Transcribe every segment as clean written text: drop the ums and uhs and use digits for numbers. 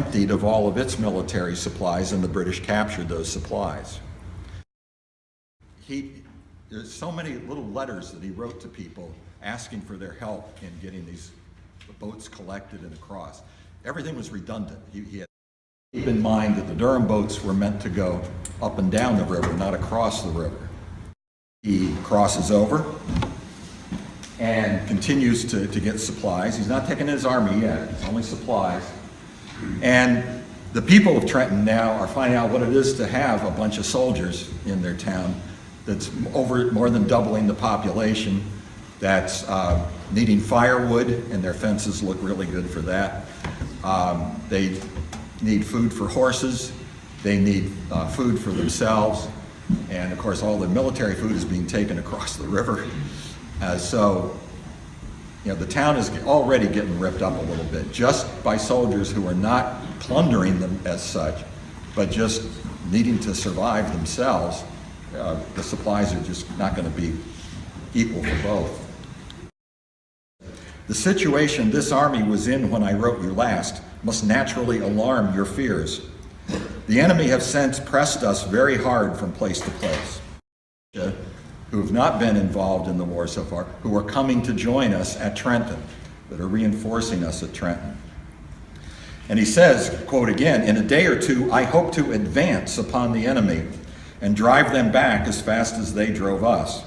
emptied of all of its military supplies, and the British captured those supplies. There's so many little letters that he wrote to people asking for their help in getting these boats collected and across. Everything was redundant. He had to keep in mind that the Durham boats were meant to go up and down the river, not across the river. He crosses over and continues to get supplies. He's not taking his army yet, it's only supplies. And the people of Trenton now are finding out what it is to have a bunch of soldiers in their town that's more than doubling the population, that's needing firewood, and their fences look really good for that. They need food for horses, they need food for themselves, and of course all the military food is being taken across the river. So, you know, the town is already getting ripped up a little bit, just by soldiers who are not plundering them as such, but just needing to survive themselves. The supplies are just not going to be equal for both. The situation this army was in when I wrote you last must naturally alarm your fears. The enemy have since pressed us very hard from place to place, who have not been involved in the war so far, who are coming to join us at Trenton, that are reinforcing us at Trenton. And he says, quote again, "In a day or two, I hope to advance upon the enemy and drive them back as fast as they drove us.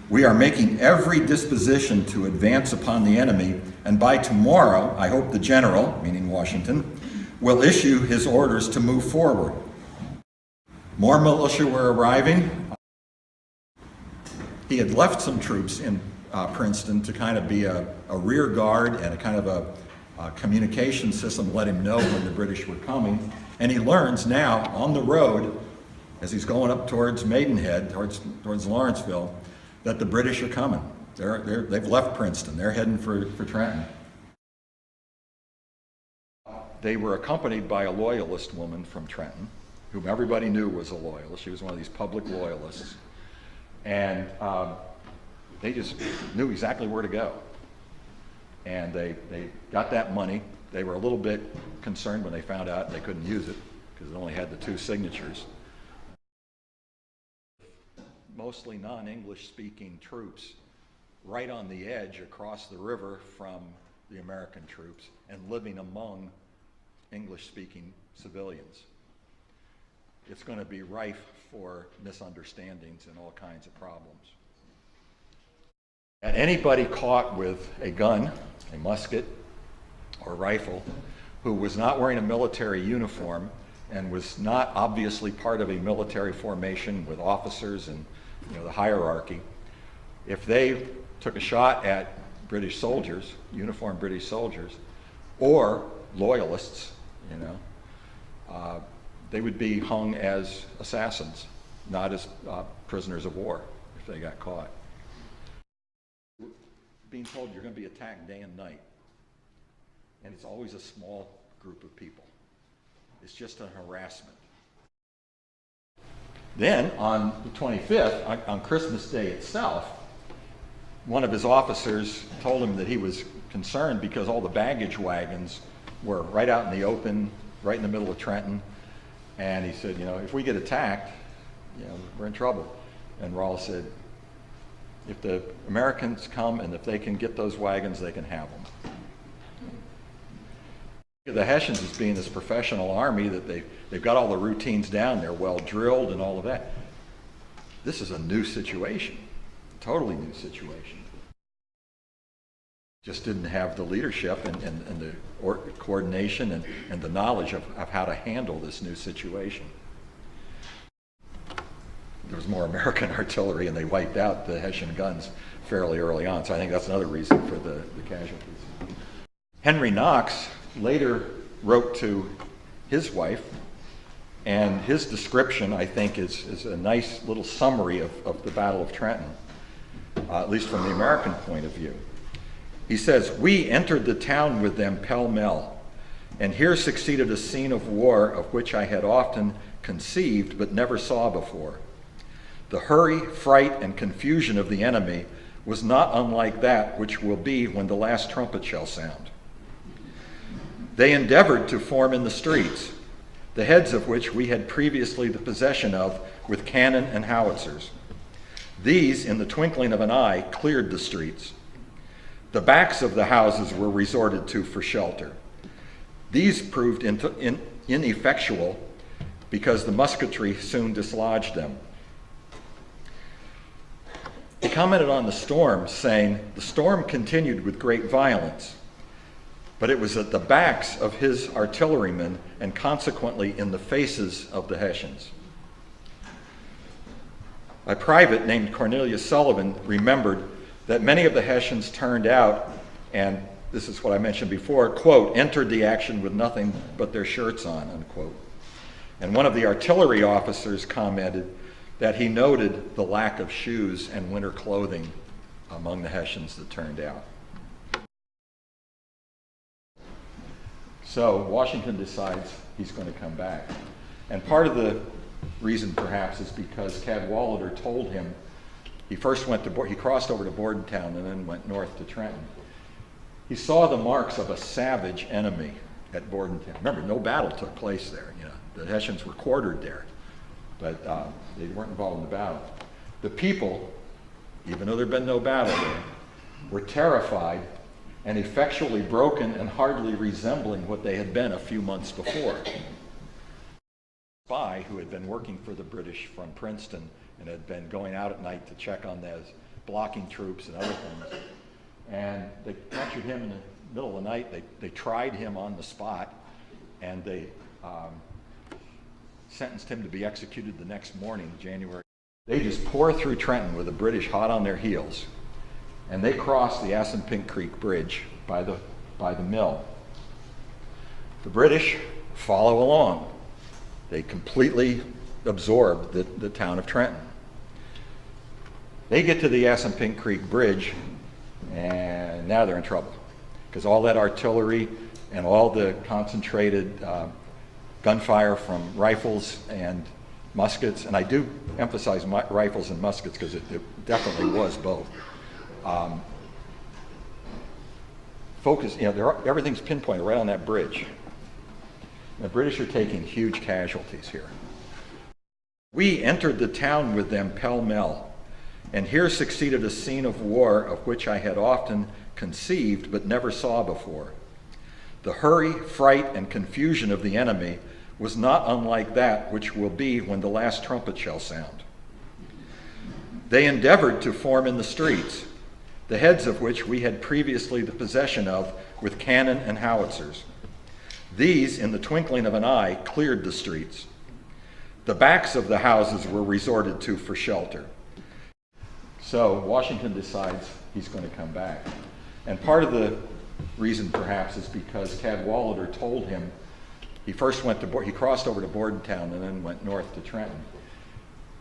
We are making every disposition to advance upon the enemy, and by tomorrow, I hope the general," meaning Washington, "will issue his orders to move forward." More militia were arriving. He had left some troops in Princeton to kind of be a rear guard and a kind of a communication system, let him know when the British were coming. And he learns now on the road, as he's going up towards Maidenhead, towards Lawrenceville, that the British are coming. They've left Princeton. They're heading for Trenton. They were accompanied by a loyalist woman from Trenton, whom everybody knew was a loyalist. She was one of these public loyalists. And they just knew exactly where to go. And they got that money. They were a little bit concerned when they found out they couldn't use it because it only had the 2 signatures. Mostly non-English speaking troops right on the edge across the river from the American troops and living among English speaking civilians. It's going to be rife for misunderstandings and all kinds of problems. And anybody caught with a gun, a musket, or rifle, who was not wearing a military uniform and was not obviously part of a military formation with officers and the hierarchy, if they took a shot at British soldiers, uniformed British soldiers, or loyalists, they would be hung as assassins, not as prisoners of war if they got caught. Being told you're going to be attacked day and night, and it's always a small group of people. It's just an harassment. Then on the 25th, on Christmas Day itself, one of his officers told him that he was concerned because all the baggage wagons were right out in the open, right in the middle of Trenton. And he said, if we get attacked, we're in trouble. And Rawls said, if the Americans come and if they can get those wagons, they can have them. The Hessians as being this professional army that they've got all the routines down, they're well drilled and all of that. This is a new situation, totally new situation. Just didn't have the leadership and the coordination and the knowledge of how to handle this new situation. There was more American artillery and they wiped out the Hessian guns fairly early on, so I think that's another reason for the casualties. Henry Knox later wrote to his wife, and his description, I think, is a nice little summary of the Battle of Trenton, at least from the American point of view. He says, "We entered the town with them pell-mell, and here succeeded a scene of war of which I had often conceived but never saw before. The hurry, fright, and confusion of the enemy was not unlike that which will be when the last trumpet shall sound. They endeavored to form in the streets, the heads of which we had previously the possession of with cannon and howitzers. These, in the twinkling of an eye, cleared the streets. The backs of the houses were resorted to for shelter. These proved ineffectual because the musketry soon dislodged them. He commented on the storm, saying, "The storm continued with great violence, but it was at the backs of his artillerymen and consequently in the faces of the Hessians." A private named Cornelius Sullivan remembered that many of the Hessians turned out, and this is what I mentioned before, quote, "entered the action with nothing but their shirts on," unquote. And one of the artillery officers commented that he noted the lack of shoes and winter clothing among the Hessians that turned out. So Washington decides he's going to come back. And part of the reason perhaps is because Cadwalader told him, he crossed over to Bordentown and then went north to Trenton. He saw the marks of a savage enemy at Bordentown. Remember, no battle took place there. The Hessians were quartered there, but they weren't involved in the battle. The people, even though there'd been no battle there, were terrified and effectually broken and hardly resembling what they had been a few months before. A spy who had been working for the British from Princeton and had been going out at night to check on those blocking troops and other things. And they captured him in the middle of the night. They tried him on the spot, and they sentenced him to be executed the next morning, January. They just pour through Trenton with the British hot on their heels, and they cross the Assunpink Creek Bridge by the mill. The British follow along. They completely absorb the town of Trenton. They get to the Assunpink Creek Bridge, and now they're in trouble because all that artillery and all the concentrated gunfire from rifles and muskets, and I do emphasize rifles and muskets because it definitely was both. Everything's pinpointed right on that bridge. The British are taking huge casualties here. We entered the town with them pell-mell, and here succeeded a scene of war of which I had often conceived but never saw before. The hurry, fright, and confusion of the enemy was not unlike that which will be when the last trumpet shall sound. They endeavored to form in the streets, the heads of which we had previously the possession of with cannon and howitzers. These, in the twinkling of an eye, cleared the streets. The backs of the houses were resorted to for shelter. So Washington decides he's going to come back. And part of the reason perhaps is because Cadwalader told him, he crossed over to Bordentown and then went north to Trenton.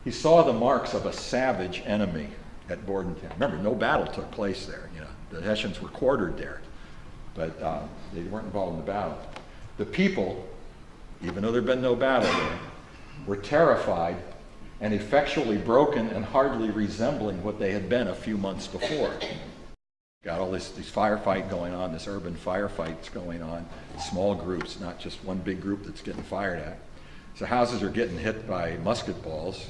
He saw the marks of a savage enemy at Bordentown. Remember, no battle took place there. The Hessians were quartered there, but they weren't involved in the battle. The people, even though there'd been no battle there, were terrified and effectually broken and hardly resembling what they had been a few months before. Got all these firefight going on, this urban firefights going on, small groups, not just one big group that's getting fired at. So houses are getting hit by musket balls.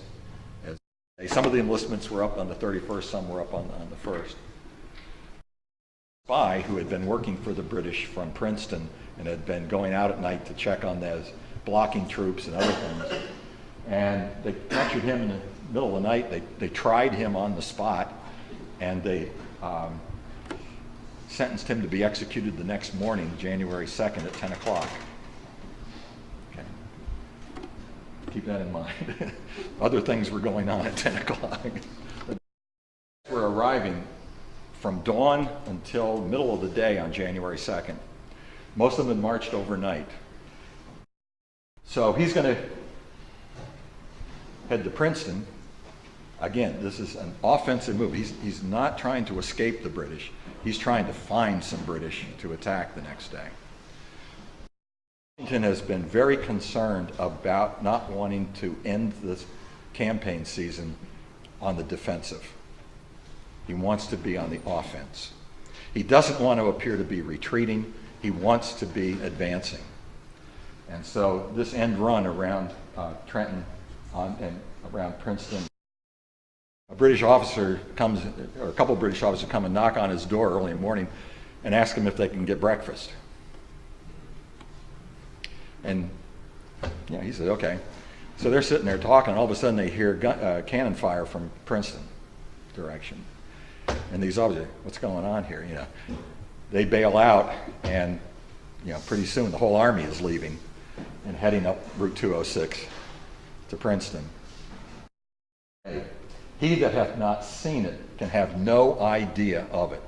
Some of the enlistments were up on the 31st, some were up on the 1st. A spy who had been working for the British from Princeton and had been going out at night to check on those blocking troops and other things. And they captured him in the middle of the night. They tried him on the spot, and they sentenced him to be executed the next morning, January 2nd at 10 o'clock. Okay. Keep that in mind. Other things were going on at 10 o'clock. We're arriving from dawn until middle of the day on January 2nd. Most of them had marched overnight. So he's going to head to Princeton. Again, this is an offensive move. He's not trying to escape the British. He's trying to find some British to attack the next day. Washington has been very concerned about not wanting to end this campaign season on the defensive. He wants to be on the offense. He doesn't want to appear to be retreating. he wants to be advancing. And so this end run around Trenton and around Princeton, a British officer comes, or a couple of British officers come and knock on his door early in the morning and ask him if they can get breakfast. And yeah, he said, okay. So they're sitting there talking, and all of a sudden they hear cannon fire from Princeton direction. And these officers, what's going on here? You know, they bail out, and you know, pretty soon the whole army is leaving and heading up Route 206 to Princeton. He that hath not seen it can have no idea of it.